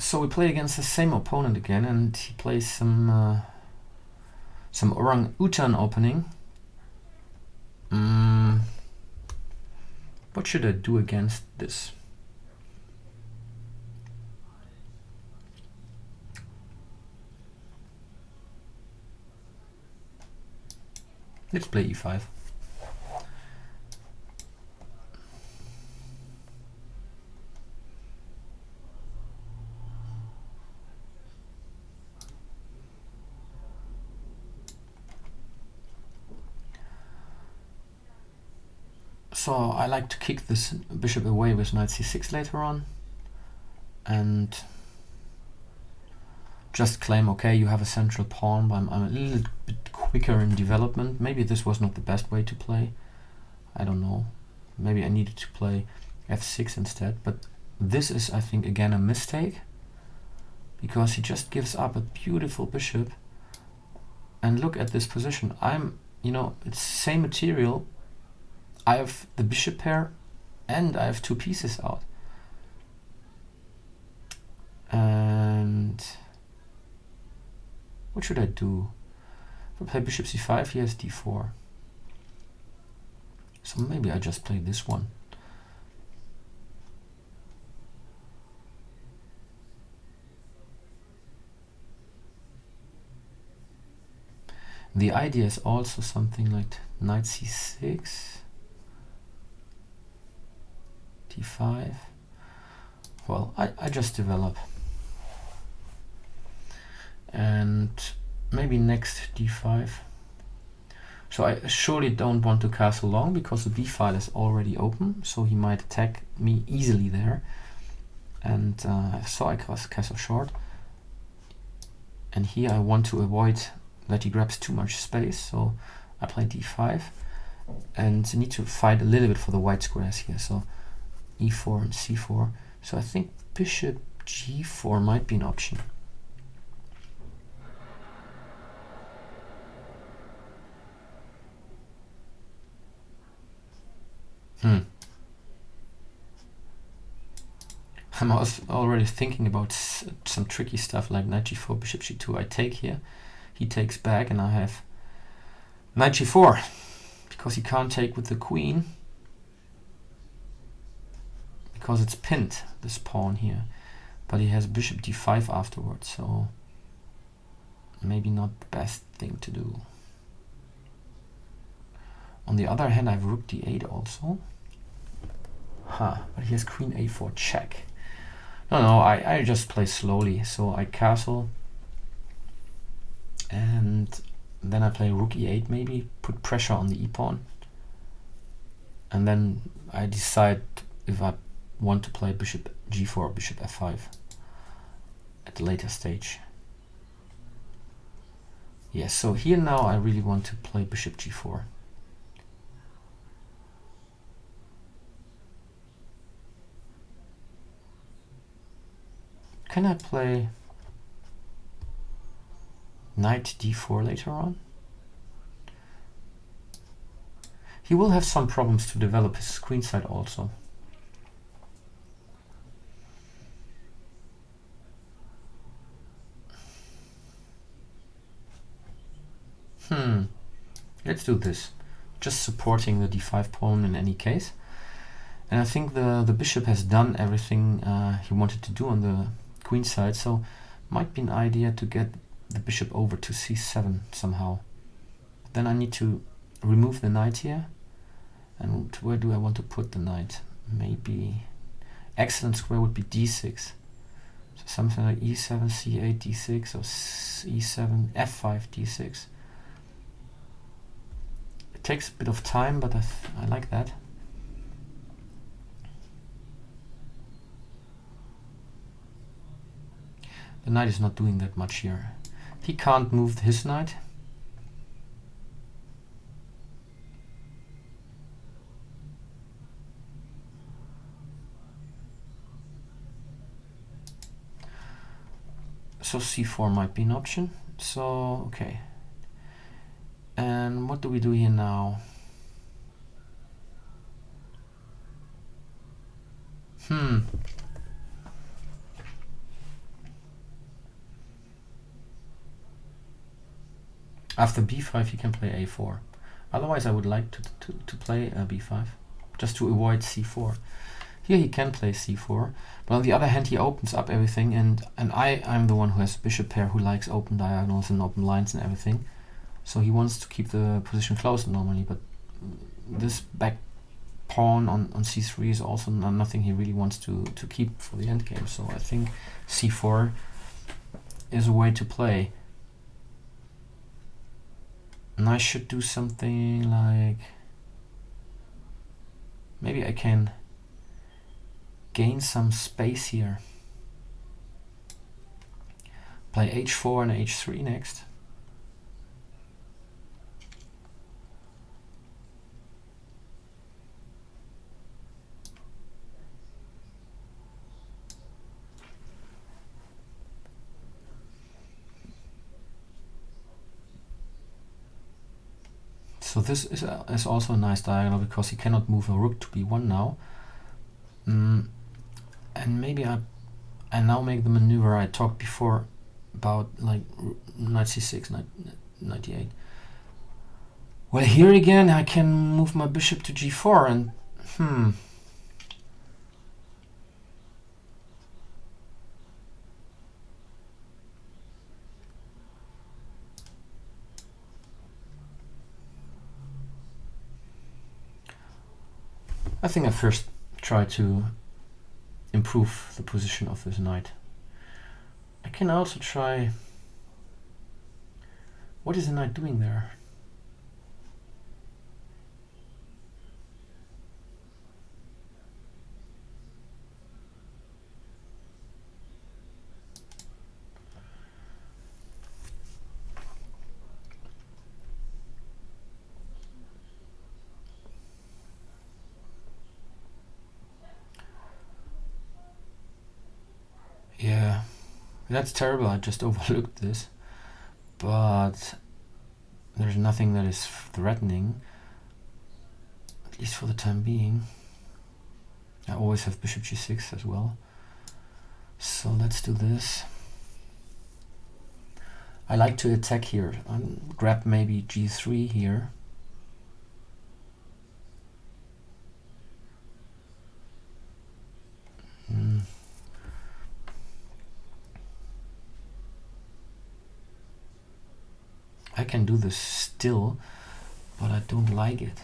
So we play against the same opponent again, and he plays some orang-utan opening. What should I do against this? Let's play e5. So I like to kick this bishop away with knight c6 later on, and just claim, okay, you have a central pawn, but I'm a little bit quicker in development. Maybe this was not the best way to play. I don't know. Maybe I needed to play f6 instead, but this is, I think, again a mistake, because he just gives up a beautiful bishop. And look at this position. It's same material. I have the bishop pair and I have two pieces out. And what should I do? If I play bishop c5, he has d4. So maybe I just play this one. The idea is also something like knight c6, d5. Well, I just develop. And maybe next d5. So I surely don't want to castle long, because the b file is already open, so he might attack me easily there. And so I castle short. And here I want to avoid that he grabs too much space, so I play d5 and need to fight a little bit for the white squares here. So e4 and c4. So I think bishop g4 might be an option. I'm also already thinking about some tricky stuff like knight g4, bishop g2. I take here, he takes back, and I have knight g4, because he can't take with the queen, because it's pinned, this pawn here. But he has bishop d5 afterwards, so maybe not the best thing to do. On the other hand, I have rook d8 also. But he has queen a4 check. No, I just play slowly. So I castle, and then I play rook e8, maybe put pressure on the e-pawn, and then I decide if I want to play bishop g4 or bishop f5 at a later stage. Yes, so here now I really want to play bishop g4. Can I play knight d4 later on? He will have some problems to develop his queenside also. Let's do this. Just supporting the d5 pawn in any case. And I think the bishop has done everything he wanted to do on the queen side, so might be an idea to get the bishop over to c7 somehow. But then I need to remove the knight here. And where do I want to put the knight? Maybe excellent square would be d6. So something like e7, c8, d6, or e7, f5, d6. It takes a bit of time, but I like that. The knight is not doing that much here. He can't move his knight. So c4 might be an option. So, okay. And what do we do here now? After b5 he can play a4. Otherwise I would like to play b5, just to avoid c4. Here he can play c4, but on the other hand he opens up everything, and I'm the one who has bishop pair, who likes open diagonals and open lines and everything. So he wants to keep the position closed normally, but this back pawn on c3 is also nothing he really wants to keep for the endgame. So I think c4 is a way to play. And I should do something like, maybe I can gain some space here. Play h4 and h3 next. So this is also a nice diagonal, because he cannot move a rook to b1 now. And maybe I now make the maneuver I talked before about, like knight c6, knight e8. Well, here again I can move my bishop to g4, and I think I first try to improve the position of this knight. I can also try, what is the knight doing there? Yeah, that's terrible, I just overlooked this. But there's nothing that is threatening, at least for the time being. I always have bishop g6 as well. So let's do this. I like to attack here and grab maybe g3 here. I can do this still, but I don't like it.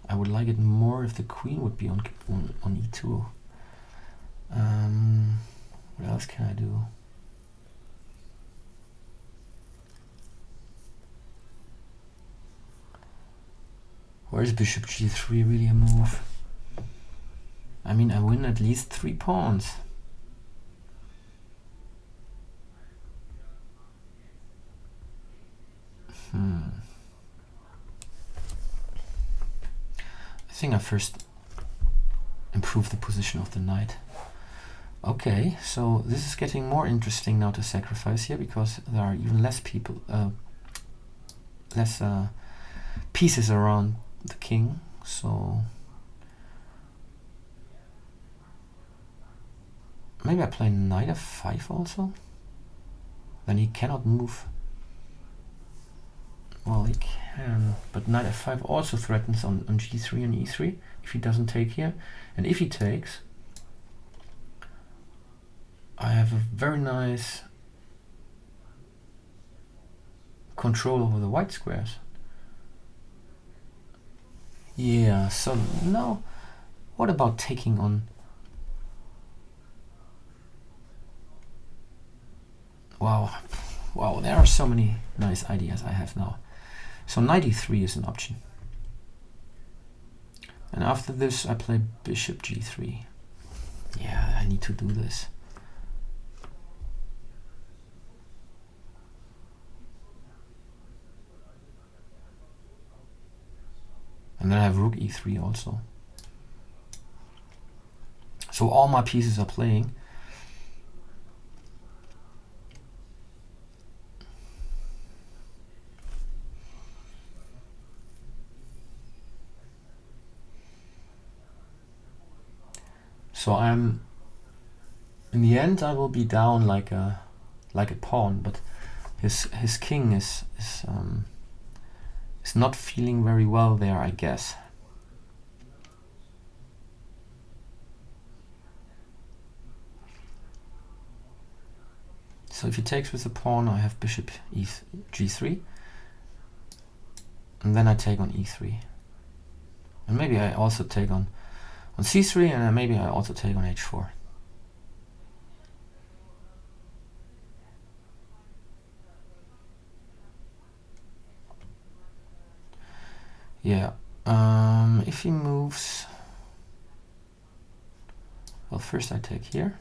I would like it more if the queen would be on e2. What else can I do? Where's bishop g3 really a move? I mean, I win at least 3 pawns. I think I first improve the position of the knight. Okay, so this is getting more interesting now to sacrifice here, because there are even less people, less pieces around the king. So maybe I play knight f5 also. Then he cannot move. Well, he can, but knight f5 also threatens on g3 and e3 if he doesn't take here. And if he takes, I have a very nice control over the white squares. Yeah, so now what about taking on? Wow, there are so many nice ideas I have now. So knight e3 is an option. And after this I play bishop g3. Yeah, I need to do this. And then I have rook e3 also. So all my pieces are playing. So in the end I will be down like a pawn, but his king is not feeling very well there, I guess. So if he takes with the pawn, I have bishop g3, and then I take on e3, and maybe I also take on c3, and then maybe I also take on h4. Yeah, if he moves, well, first I take here.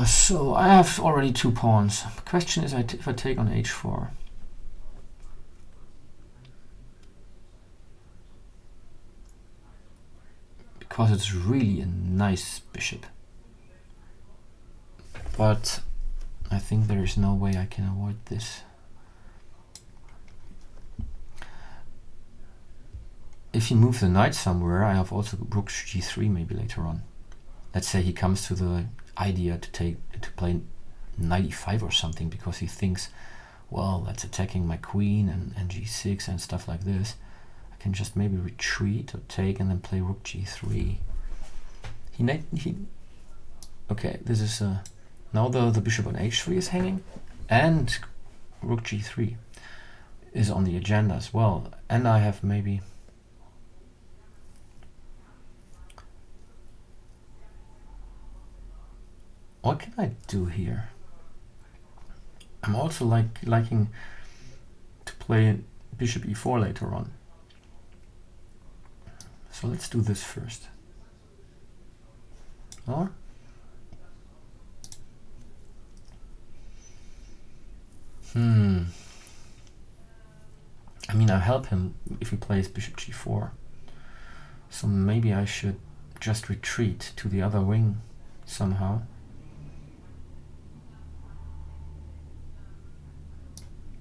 So I have already 2 pawns. The question is if I take on h4. Because it's really a nice bishop. But I think there is no way I can avoid this. If he moves the knight somewhere, I have also rook g3 maybe later on. Let's say he comes to the idea to play knight e5 or something, because he thinks, well, that's attacking my queen and g6 and stuff like this. I can just maybe retreat or take and then play rook g3. Okay, this is now the bishop on h3 is hanging, and rook g3 is on the agenda as well, and I have maybe what can I do here? I'm also liking to play bishop e4 later on. So let's do this first. Or I mean, I help him if he plays bishop g4. So maybe I should just retreat to the other wing somehow.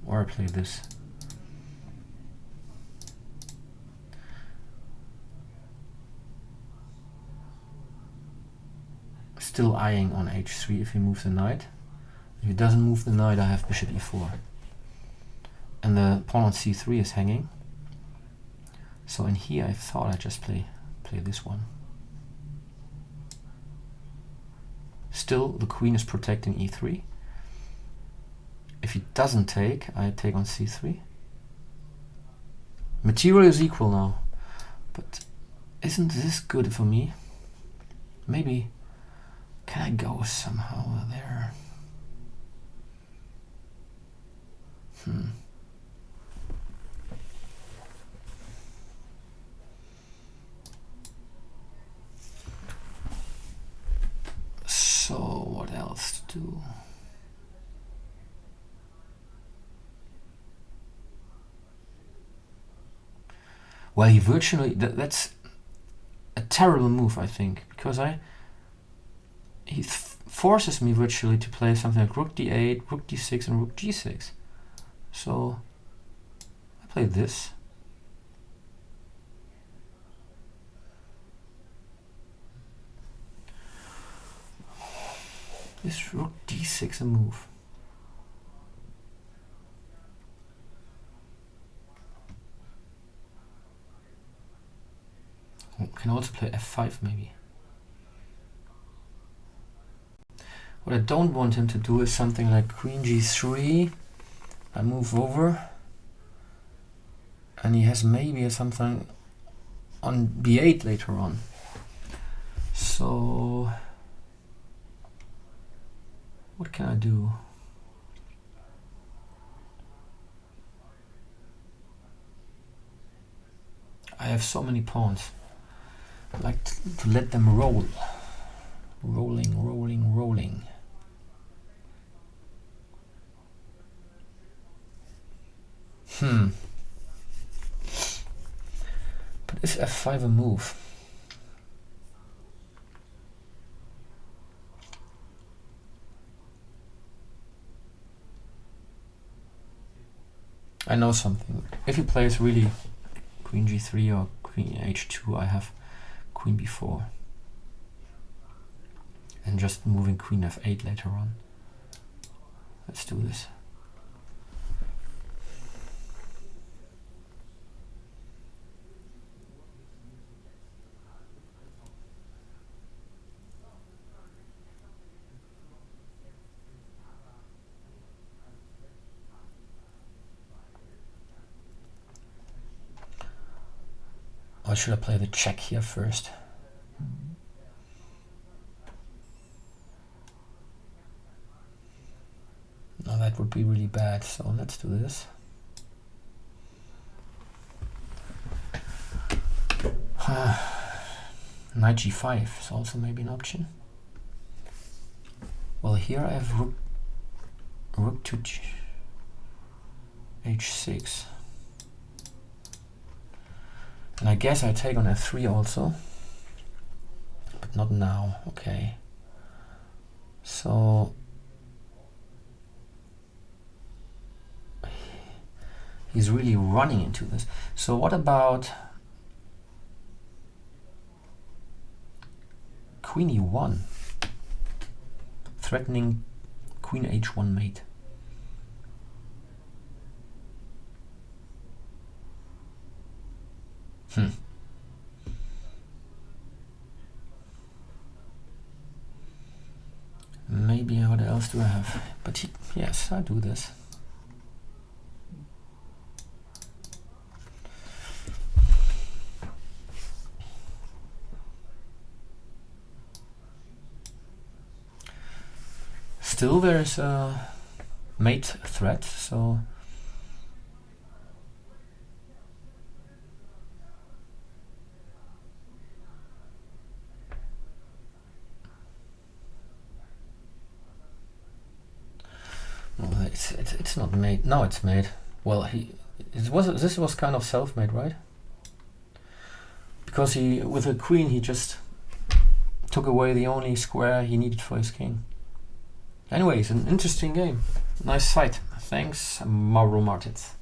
Or I play this. Still eyeing on h3 if he moves the knight. If he doesn't move the knight, I have bishop e4. And the pawn on c3 is hanging. So in here I thought I'd just play this one. Still, the queen is protecting e3. If he doesn't take, I take on c3. Material is equal now. But isn't this good for me? Maybe, can I go somehow there? So what else to do? Well, he virtually, that's a terrible move, I think, because he forces me virtually to play something like rook d8, rook d6, and rook g6. So I play this. Is rook d6 a move? I can also play f5 maybe. What I don't want him to do is something like queen g3. I move over, and he has maybe something on b8 later on. So what can I do? I have so many pawns. I like to let them roll. Rolling, rolling, rolling. But is f5 a move? I know something. If he plays really queen g3 or queen h2, I have queen b4. And just moving queen f8 later on. Let's do this. Or should I play the check here first? No, that would be really bad, so let's do this. Knight g5 is also maybe an option. Well, here I have rook to h6. And I guess I take on f3 also, but not now. Okay. So he's really running into this. So what about queen e1, threatening queen h1 mate? Maybe what else do I have? But yes, I do this. Still there is a mate threat, so well, it's not made. No, it's made. Well, this was kind of self-made, right? Because he, with a queen, he just took away the only square he needed for his king. Anyways, an interesting game. Nice fight. Thanks, MauroMartins.